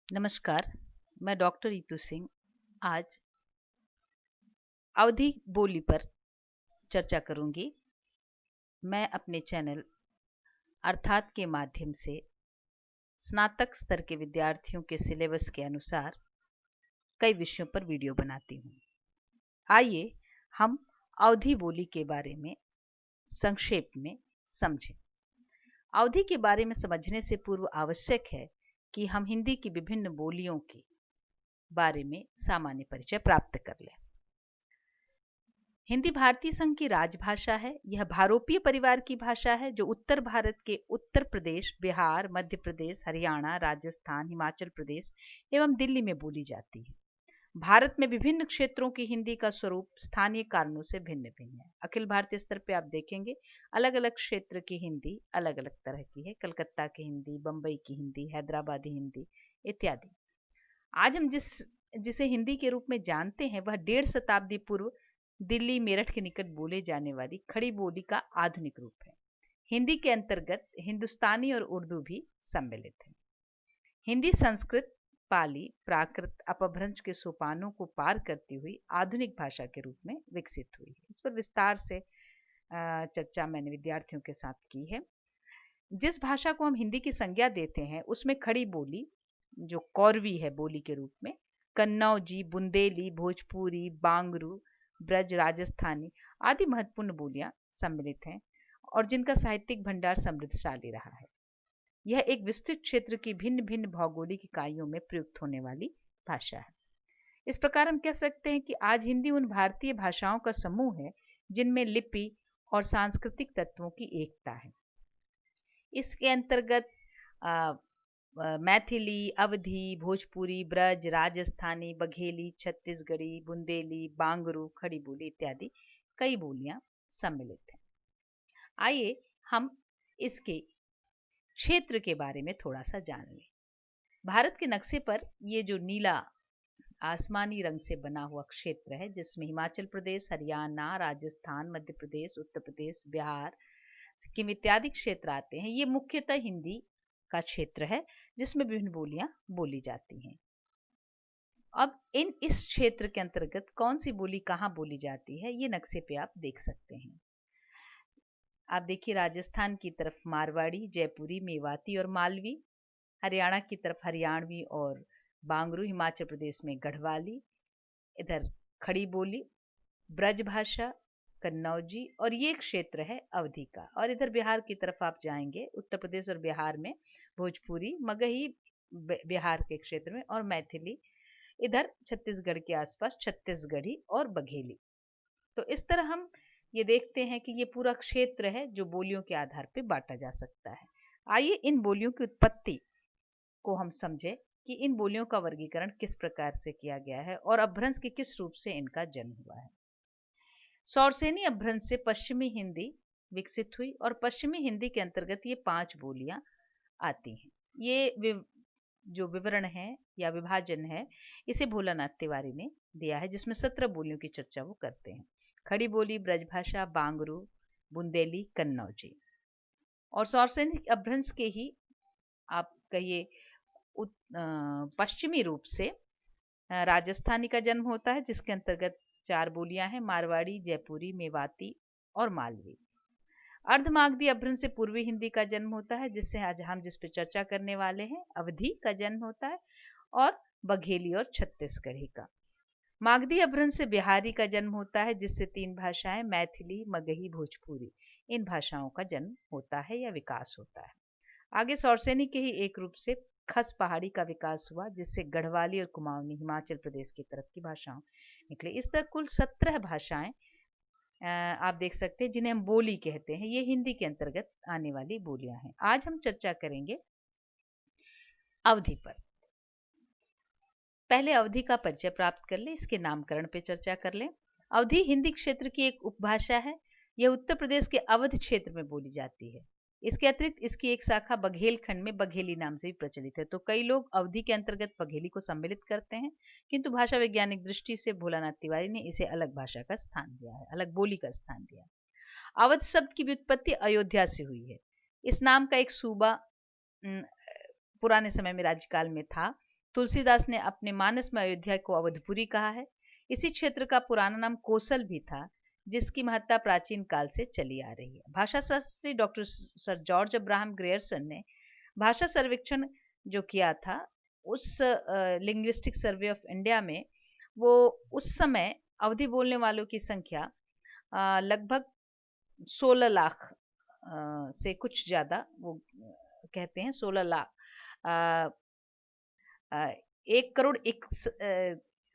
नमस्कार। मैं डॉक्टर रीतू सिंह आज अवधी बोली पर चर्चा करूंगी। मैं अपने चैनल अर्थात के माध्यम से स्नातक स्तर के विद्यार्थियों के सिलेबस के अनुसार कई विषयों पर वीडियो बनाती हूँ। आइए हम अवधी बोली के बारे में संक्षेप में समझें। अवधी के बारे में समझने से पूर्व आवश्यक है कि हम हिंदी की विभिन्न बोलियों के बारे में सामान्य परिचय प्राप्त कर लें। हिंदी भारतीय संघ की राजभाषा है। यह भारोपीय परिवार की भाषा है जो उत्तर भारत के उत्तर प्रदेश, बिहार, मध्य प्रदेश, हरियाणा, राजस्थान, हिमाचल प्रदेश एवं दिल्ली में बोली जाती है। भारत में विभिन्न क्षेत्रों की हिंदी का स्वरूप स्थानीय कारणों से भिन्न भिन्न है। अखिल भारतीय स्तर पर आप देखेंगे अलग अलग क्षेत्र की हिंदी अलग अलग तरह की है। कलकत्ता की हिंदी, बम्बई की हिंदी, हैदराबादी हिंदी इत्यादि। आज हम जिसे हिंदी के रूप में जानते हैं वह 1.5 शताब्दी पूर्व दिल्ली मेरठ के निकट बोले जाने वाली खड़ी बोली का आधुनिक रूप है। हिंदी के अंतर्गत हिंदुस्तानी और उर्दू भी सम्मिलित है। हिंदी संस्कृत, पाली, प्राकृत, अपभ्रंश के सोपानों को पार करती हुई आधुनिक भाषा के रूप में विकसित हुई है। इस पर विस्तार से चर्चा मैंने विद्यार्थियों के साथ की है। जिस भाषा को हम हिंदी की संज्ञा देते हैं उसमें खड़ी बोली जो कौरवी है बोली के रूप में, कन्नौजी, बुंदेली, भोजपुरी, बांगरू, ब्रज, राजस्थानी आदि महत्वपूर्ण बोलियां सम्मिलित हैं और जिनका साहित्यिक भंडार समृद्धशाली रहा है। यह एक विस्तृत क्षेत्र की भिन्न भिन्न भौगोलिक इकाइयों में प्रयुक्त होने वाली भाषा है। इस प्रकार हम कह सकते हैं कि आज हिंदी उन भारतीय भाषाओं का समूह है जिनमें लिपि और सांस्कृतिक तत्वों की एकता है। इसके अंतर्गत मैथिली, अवधी, भोजपुरी, ब्रज, राजस्थानी, बघेली, छत्तीसगढ़ी, बुंदेली, बांगरू, खड़ी बोली इत्यादि कई बोलियां सम्मिलित हैं। आइए हम इसके क्षेत्र के बारे में थोड़ा सा जान लें। भारत के नक्शे पर ये जो नीला आसमानी रंग से बना हुआ क्षेत्र है जिसमें हिमाचल प्रदेश, हरियाणा, राजस्थान, मध्य प्रदेश, उत्तर प्रदेश, बिहार, सिक्किम इत्यादि क्षेत्र आते हैं। ये मुख्यतः हिंदी का क्षेत्र है जिसमें विभिन्न बोलियां बोली जाती हैं। अब इस क्षेत्र के अंतर्गत कौन सी बोली कहाँ बोली जाती है ये नक्शे पे आप देख सकते हैं। आप देखिए राजस्थान की तरफ मारवाड़ी, जयपुरी, मेवाती और मालवी, हरियाणा की तरफ हरियाणवी और बांगरू, हिमाचल प्रदेश में गढ़वाली, इधर खड़ी बोली, ब्रज भाषा, कन्नौजी और ये क्षेत्र है अवधी का। और इधर बिहार की तरफ आप जाएंगे, उत्तर प्रदेश और बिहार में भोजपुरी, मगही बिहार के क्षेत्र में और मैथिली, इधर छत्तीसगढ़ के आसपास छत्तीसगढ़ी और बघेली। तो इस तरह हम ये देखते हैं कि ये पूरा क्षेत्र है जो बोलियों के आधार पर बांटा जा सकता है। आइए इन बोलियों की उत्पत्ति को हम समझे कि इन बोलियों का वर्गीकरण किस प्रकार से किया गया है और अपभ्रंश के किस रूप से इनका जन्म हुआ है। सौरसेनी अपभ्रंश से पश्चिमी हिंदी विकसित हुई और पश्चिमी हिंदी के अंतर्गत ये 5 बोलियां आती हैं। ये जो विवरण है या विभाजन है इसे भोलानाथ तिवारी ने दिया है जिसमें 17 बोलियों की चर्चा वो करते हैं। खड़ी बोली, ब्रजभाषा, बांगरू, बुंदेली, कन्नौजी। और सौरसेनी अपभ्रंश के ही आप कहिए पश्चिमी रूप से राजस्थानी का जन्म होता है जिसके अंतर्गत 4 बोलियां हैं, मारवाड़ी, जयपुरी, मेवाती और मालवी। अर्धमागधी अपभ्रंश से पूर्वी हिंदी का जन्म होता है जिससे आज हम जिस पे चर्चा करने वाले हैं अवधी का जन्म होता है और बघेली और छत्तीसगढ़ी का। मागधी अपभ्रंश से बिहारी का जन्म होता है जिससे 3 भाषाएं मैथिली, मगही, भोजपुरी इन भाषाओं का जन्म होता है या विकास होता है। आगे सौरसेनी के ही एक रूप से खस पहाड़ी का विकास हुआ जिससे गढ़वाली और कुमाऊनी हिमाचल प्रदेश की तरफ की भाषाएं निकले। इस तरह कुल 17 भाषाएं आप देख सकते हैं जिन्हें हम बोली कहते हैं। ये हिंदी के अंतर्गत आने वाली बोलियां हैं। आज हम चर्चा करेंगे अवधी पर। पहले अवधी का परिचय प्राप्त कर ले, इसके नामकरण पे चर्चा कर ले। अवधी हिंदी क्षेत्र की एक उपभाषा है। यह उत्तर प्रदेश के अवध क्षेत्र में बोली जाती है। इसके अतिरिक्त इसकी एक शाखा बघेल खंड में बघेली नाम से भी प्रचलित है। तो कई लोग अवधी के अंतर्गत बघेली को सम्मिलित करते हैं किंतु भाषा वैज्ञानिक दृष्टि से भोलानाथ तिवारी ने इसे अलग भाषा का स्थान दिया है, अलग बोली का स्थान दिया है। अवध शब्द की व्युत्पत्ति अयोध्या से हुई है। इस नाम का एक सूबा पुराने समय में राज्यकाल में था तुलसीदास ने अपने मानस में अयोध्या को अवधपुरी कहा है। इसी क्षेत्र का पुराना नाम कोसल भी था, जिसकी महत्ता प्राचीन काल से चली आ रही है। भाषा Shastri doctor sir George Abraham Grierson ने भाषा सर्वेक्षण जो किया था, उस लिंग्विस्टिक सर्वे ऑफ इंडिया में, वो उस समय अवधी बोलने वालों की संख्या लगभग 16 लाख से कुछ ज्यादा, वो कहते हैं 16 लाख, 1 करोड़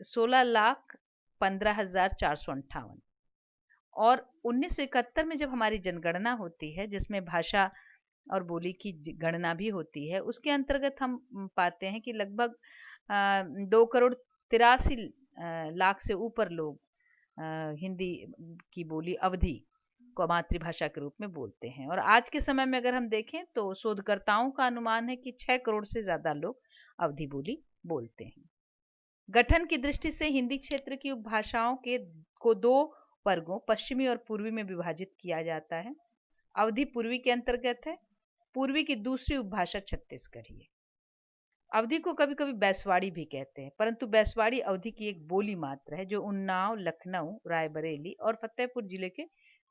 16,15,458। और 1971 में जब हमारी जनगणना होती है, जिसमें भाषा और बोली की गणना भी होती है, उसके अंतर्गत हम पाते हैं कि लगभग 2,83,00,000 से ऊपर लोग हिंदी की बोली अवधी को मातृभाषा के रूप में बोलते हैं। और आज के समय में अगर हम देखें तो शोधकर्ताओं का अनुमान है कि 6 करोड़ से ज्यादा लोग अवधी बोली बोलते हैं। गठन की दृष्टि से हिंदी क्षेत्र की उपभाषाओं को 2 वर्गों, पश्चिमी और पूर्वी में विभाजित किया जाता है। अवधी पूर्वी के अंतर्गत है। पूर्वी की दूसरी उपभाषा छत्तीसगढ़ी है। अवधी को कभी कभी बैसवाड़ी भी कहते हैं, परंतु बैसवाड़ी अवधी की एक बोली मात्र है, जो उन्नाव, लखनऊ, रायबरेली और फतेहपुर जिले के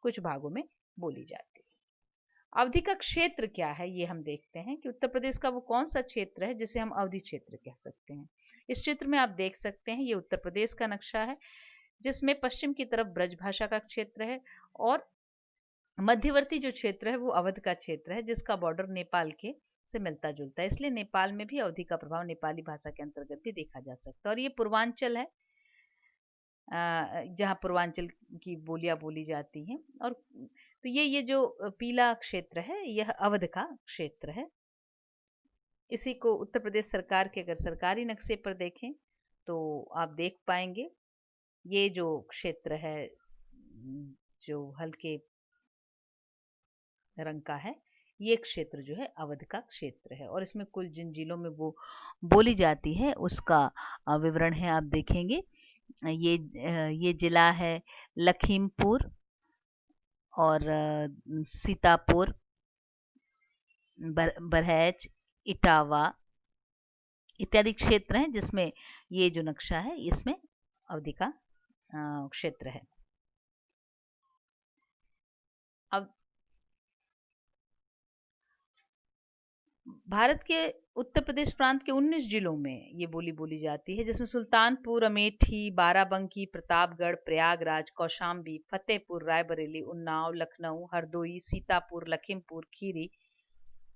कुछ भागों में बोली जाती है। अवधी का क्षेत्र क्या है, ये हम देखते हैं कि उत्तर प्रदेश का वो कौन सा क्षेत्र है जिसे हम अवधी क्षेत्र कह सकते हैं। इस क्षेत्र में आप देख सकते हैं, ये उत्तर प्रदेश का नक्शा है, जिसमें पश्चिम की तरफ ब्रजभाषा का क्षेत्र है और मध्यवर्ती जो क्षेत्र है वो अवध का क्षेत्र है, जिसका बॉर्डर नेपाल के से मिलता जुलता है। इसलिए नेपाल में भी अवधी का प्रभाव नेपाली भाषा के अंतर्गत भी देखा जा सकता है। और ये पूर्वांचल है, जहाँ पूर्वांचल की बोलियां बोली जाती हैं। और तो ये जो पीला क्षेत्र है, यह अवध का क्षेत्र है। इसी को उत्तर प्रदेश सरकार के अगर सरकारी नक्शे पर देखें तो आप देख पाएंगे, ये जो क्षेत्र है जो हल्के रंग का है, ये क्षेत्र जो है अवध का क्षेत्र है। और इसमें कुल जिन जिलों में वो बोली जाती है उसका विवरण है, आप देखेंगे। ये जिला है लखीमपुर और सीतापुर, बरहैच, इटावा इत्यादि क्षेत्र हैं, जिसमें ये जो नक्शा है इसमें अवधी का क्षेत्र है। अब भारत के उत्तर प्रदेश प्रांत के 19 जिलों में ये बोली बोली जाती है, जिसमें सुल्तानपुर, अमेठी, बाराबंकी, प्रतापगढ़, प्रयागराज, कौशाम्बी, फतेहपुर, रायबरेली, उन्नाव, लखनऊ, हरदोई, सीतापुर, लखीमपुर खीरी,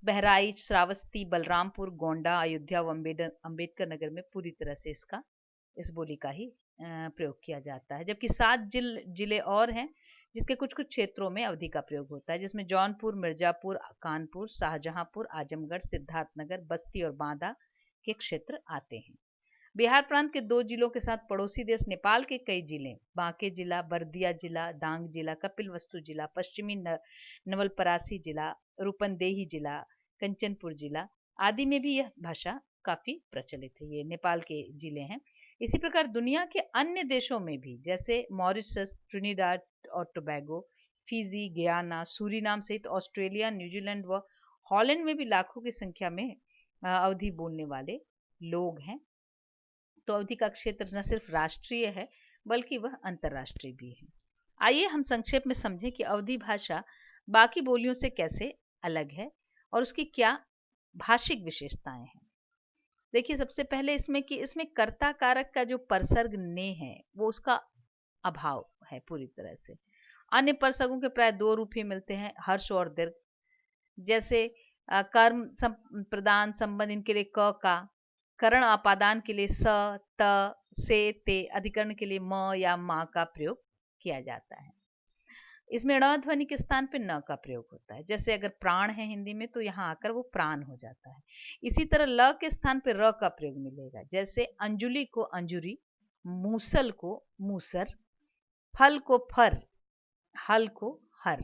बहराइच, श्रावस्ती, बलरामपुर, गोंडा, अयोध्या व अम्बेडकर नगर में पूरी तरह से इस बोली का ही प्रयोग किया जाता है। जबकि 7 जिले और हैं जिसके कुछ कुछ क्षेत्रों में अवधी का प्रयोग होता है, जिसमें जौनपुर, मिर्जापुर, कानपुर, शाहजहांपुर, आजमगढ़, सिद्धार्थनगर, बस्ती और बांदा के क्षेत्र आते हैं। बिहार प्रांत के 2 जिलों के साथ पड़ोसी देश नेपाल के कई जिले, बांके जिला, बर्दिया जिला, दांग जिला, कपिलवस्तु जिला, पश्चिमी नवलपरासी जिला, रूपंदेही जिला, कंचनपुर जिला आदि में भी यह भाषा काफी प्रचलित है। ये नेपाल के जिले हैं। इसी प्रकार दुनिया के अन्य देशों में भी, जैसे मॉरिशस, ट्रिनिडाड और टोबैगो, फिजी, गयाना, सूरीनाम सहित ऑस्ट्रेलिया, न्यूजीलैंड व हॉलैंड में भी लाखों की संख्या में अवधी बोलने वाले लोग हैं। तो अवधी का क्षेत्र न सिर्फ राष्ट्रीय है बल्कि वह अंतर्राष्ट्रीय भी है। आइए हम संक्षेप में समझें कि अवधी भाषा बाकी बोलियों से कैसे अलग है और उसकी क्या भाषिक विशेषताएं हैं। देखिए, सबसे पहले इसमें कर्ता कारक का जो परसर्ग ने है वो उसका अभाव है पूरी तरह से। अन्य परसर्गों के प्राय 2 रूप ही मिलते हैं, हर्ष और दीर्घ। जैसे कर्म प्रदान संबंध, इनके लिए क का, करण अपादान के लिए स, त, से, ते, अधिकरण के लिए म या मा का प्रयोग किया जाता है। इसमें ण ध्वनि के स्थान पे न का प्रयोग होता है। जैसे अगर प्राण है हिंदी में तो यहाँ आकर वो प्राण हो जाता है। इसी तरह ल के स्थान पे र का प्रयोग मिलेगा। जैसे अंजुली को अंजुरी, मूसल को मूसर, फल को फर, हल को हर।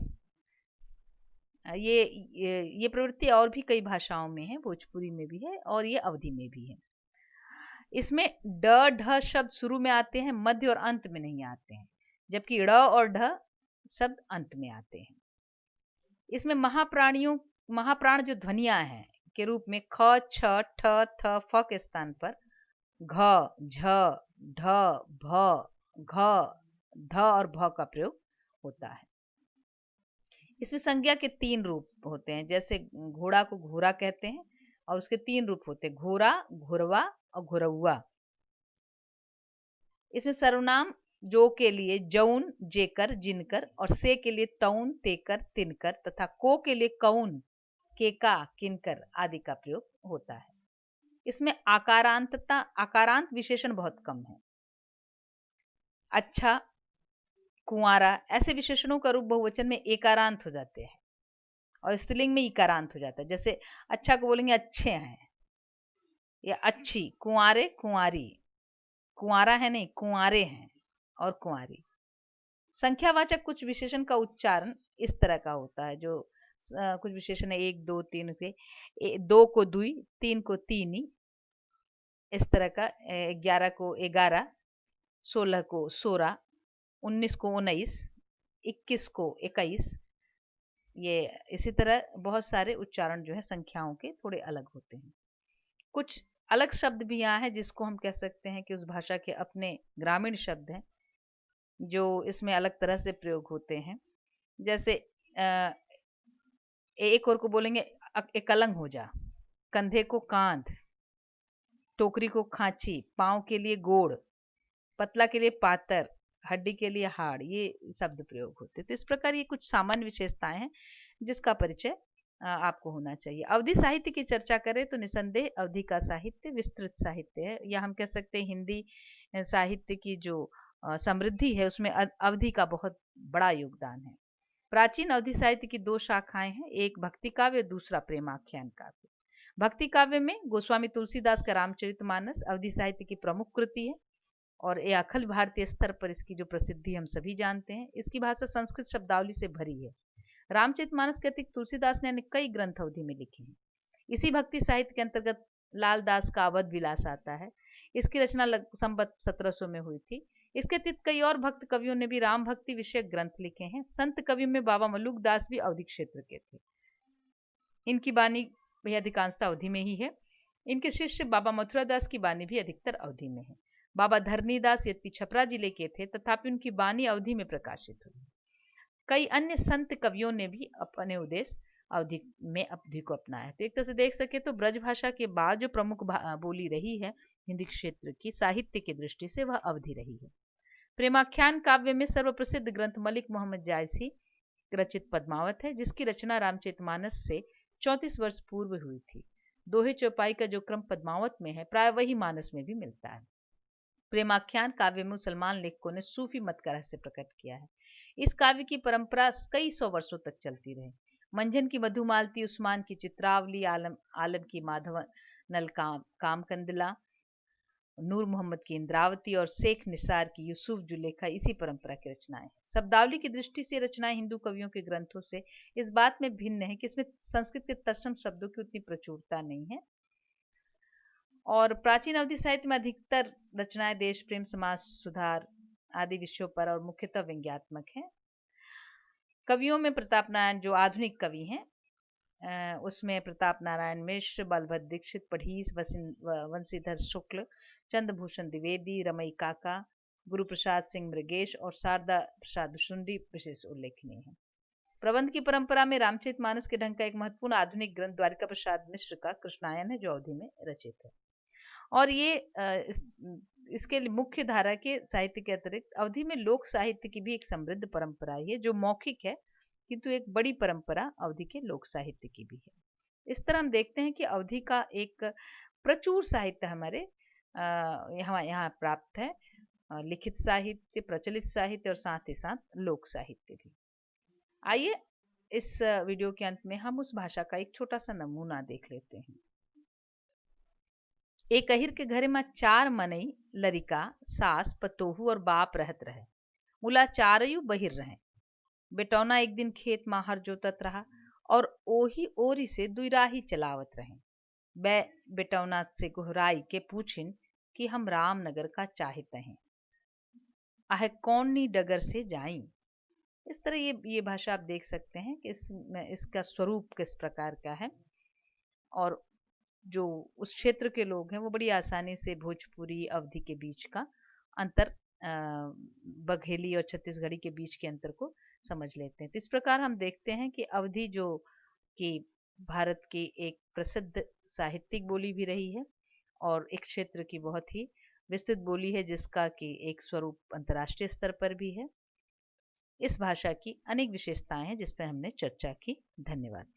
ये प्रवृत्ति और भी कई भाषाओं में है, भोजपुरी में भी है और ये अवधी में भी है। इसमें ड ढ शब्द शुरू में आते हैं, मध्य और अंत में नहीं आते हैं, जबकि ड़ और ढ शब्द अंत में आते हैं। इसमें महाप्राण जो ध्वनियां हैं के रूप में ख, छ, ठ, थ, फ के स्थान पर घ, झ, ढ, भ, घ, ध और भ का प्रयोग होता है। इसमें संज्ञा के 3 रूप होते हैं। जैसे घोड़ा को घोड़ा कहते हैं और उसके 3 रूप होते हैं, घोड़ा, घुरवा और घुरौआ। इसमें सर्वनाम जो के लिए जौन, जेकर, जिनकर और से के लिए तौन, तेकर, तिनकर तथा को के लिए कौन, केका, किनकर आदि का प्रयोग होता है। इसमें आकारांत विशेषण बहुत कम है। अच्छा, कुंवारा ऐसे विशेषणों का रूप बहुवचन में एकारांत हो जाते हैं और स्त्रीलिंग में इकारांत हो जाता है। जैसे अच्छा को बोलेंगे अच्छे हैं या अच्छी, कुंवारे, कुंवारी, कुंवारा है नहीं, कुंवारे हैं और कुंवारी। संख्यावाचक कुछ विशेषण का उच्चारण इस तरह का होता है, जो कुछ विशेषण है 1 2 3 के, 2 को दुई, 3 को तीनी, इस तरह का 11 को 11, 16 को 16, 19 को 19, 21 को 21। ये इसी तरह बहुत सारे उच्चारण जो है संख्याओं के थोड़े अलग होते हैं। कुछ अलग शब्द भी यहाँ है जिसको हम कह सकते हैं कि उस भाषा के अपने ग्रामीण शब्द हैं जो इसमें अलग तरह से प्रयोग होते हैं। जैसे एक और को बोलेंगे एकलंग हो जा, कंधे को कांध, टोकरी को खांची, पांव के लिए गोड़, पतला के लिए पातर, हड्डी के लिए हाड़, ये शब्द प्रयोग होते। तो इस प्रकार ये कुछ सामान्य विशेषताएं हैं जिसका परिचय आपको होना चाहिए। अवधि साहित्य की चर्चा करें तो निसंदेह अवधि का साहित्य विस्तृत साहित्य है, या हम कह सकते हैं हिंदी साहित्य की जो समृद्धि है उसमें अवधि का बहुत बड़ा योगदान है। प्राचीन अवधि साहित्य की 2 शाखाएं हैं, एक भक्ति काव्य, दूसरा प्रेमाख्यान काव्य। भक्ति काव्य में गोस्वामी तुलसीदास का रामचरितमानस अवधि साहित्य की प्रमुख कृति है और ये अखिल भारतीय स्तर पर इसकी जो प्रसिद्धि हम सभी जानते हैं। इसकी भाषा संस्कृत शब्दावली से भरी है। रामचरितमानस के अतिरिक्त तुलसीदास ने कई ग्रंथ अवधि में लिखे हैं। इसी भक्ति साहित्य के अंतर्गत लाल दास का अवध विलास आता है। इसकी रचना संवत 1700 में हुई थी। इसके अतिरिक्त कई और भक्त कवियों ने भी राम भक्ति विषयक ग्रंथ लिखे हैं। संत कवियों में बाबा मलुक दास भी अवधि क्षेत्र के थे। इनकी बानी भी अधिकांशतः अवधि में ही है। इनके शिष्य बाबा मथुरा दास की बानी भी अधिकतर अवधि में है। बाबा धरनी दास यद्यपि छपरा जिले के थे तथापि उनकी बानी अवधि में प्रकाशित हुई। कई अन्य संत कवियों ने भी अपने उद्देश्य अवधि में अवधि को अपनाया। तो एक तरह से देख सके तो ब्रज भाषा के बाद जो प्रमुख बोली रही है हिंदी क्षेत्र की साहित्य की दृष्टि से वह अवधि रही है। प्रेमाख्यान काव्य में सर्वप्रसिद्ध ग्रंथ मलिक मोहम्मद जायसी रचित पद्मावत है, जिसकी रचना रामचरितमानस से 34 वर्ष पूर्व हुई थी। दोहे चौपाई का जो क्रम पद्मावत में है प्राय वही मानस में भी मिलता है। प्रेमाख्यान काव्य में मुसलमान लेखकों ने सूफी मत का रहस्य प्रकट किया है। इस काव्य की परंपरा कई सौ वर्षों तक चलती रही। मंझन की मधुमालती, उस्मान की चित्रावली, आलम की माधव नल कामकंदला, नूर मोहम्मद की इंद्रावती और शेख निसार की यूसुफ जुलेखा इसी परंपरा की रचनाएं हैं। शब्दावली की दृष्टि से रचनाएं हिंदू कवियों के ग्रंथों से इस बात में भिन्न है कि इसमें संस्कृत के तत्सम शब्दों की उतनी प्रचुरता नहीं है। और प्राचीन अवधि साहित्य में अधिकतर रचनाएं देश प्रेम, समाज सुधार आदि विषयों पर और मुख्यतः व्यंग्यात्मक हैं। कवियों में प्रताप नारायण जो आधुनिक कवि हैं उसमें प्रताप नारायण मिश्र, बलभद्र दीक्षित, पढ़ीस, वंशीधर शुक्ल, चंद्रभूषण द्विवेदी, रमई काका, गुरु प्रसाद सिंह मृगेश और शारदा प्रसाद शुंडी विशेष उल्लेखनीय है। प्रबंध की परंपरा में रामचरितमानस के ढंग का एक महत्वपूर्ण आधुनिक ग्रंथ द्वारिका प्रसाद मिश्र का कृष्णायन है जो अवधि में रचित है। और ये इसके मुख्य धारा के साहित्य के अतिरिक्त अवधि में लोक साहित्य की भी एक समृद्ध परंपरा है जो मौखिक है, किंतु एक बड़ी परंपरा अवधि के लोक साहित्य की भी है। इस तरह हम देखते हैं कि अवधि का एक प्रचुर साहित्य हमारे यहाँ प्राप्त है, लिखित साहित्य, प्रचलित साहित्य और साथ ही साथ लोक साहित्य भी। आइए इस वीडियो के अंत में हम उस भाषा का एक छोटा सा नमूना देख लेते हैं। एक अहिर के घरे में 4 मनई लरिका, सास, पतोहू और बाप रहत रहे। मुला चारयु बहिर रहे। बेटौना एक दिन खेत में हर जोतत रहा और ओही ओरी से दुईराही चलावत रहे। बै बेटौना से गुहराई के पूछिन कि हम रामनगर का चाहते हैं, आह कौन नी डगर से जाई। इस तरह ये भाषा आप देख सकते हैं कि इसका स्वरूप किस प्रकार का है और जो उस क्षेत्र के लोग हैं वो बड़ी आसानी से भोजपुरी अवधी के बीच का अंतर, बघेली और छत्तीसगढ़ी के बीच के अंतर को समझ लेते हैं। तो इस प्रकार हम देखते हैं कि अवधी जो कि भारत की एक प्रसिद्ध साहित्यिक बोली भी रही है और एक क्षेत्र की बहुत ही विस्तृत बोली है, जिसका कि एक स्वरूप अंतर्राष्ट्रीय स्तर पर भी है। इस भाषा की अनेक विशेषताएं हैं जिस पर हमने चर्चा की। धन्यवाद।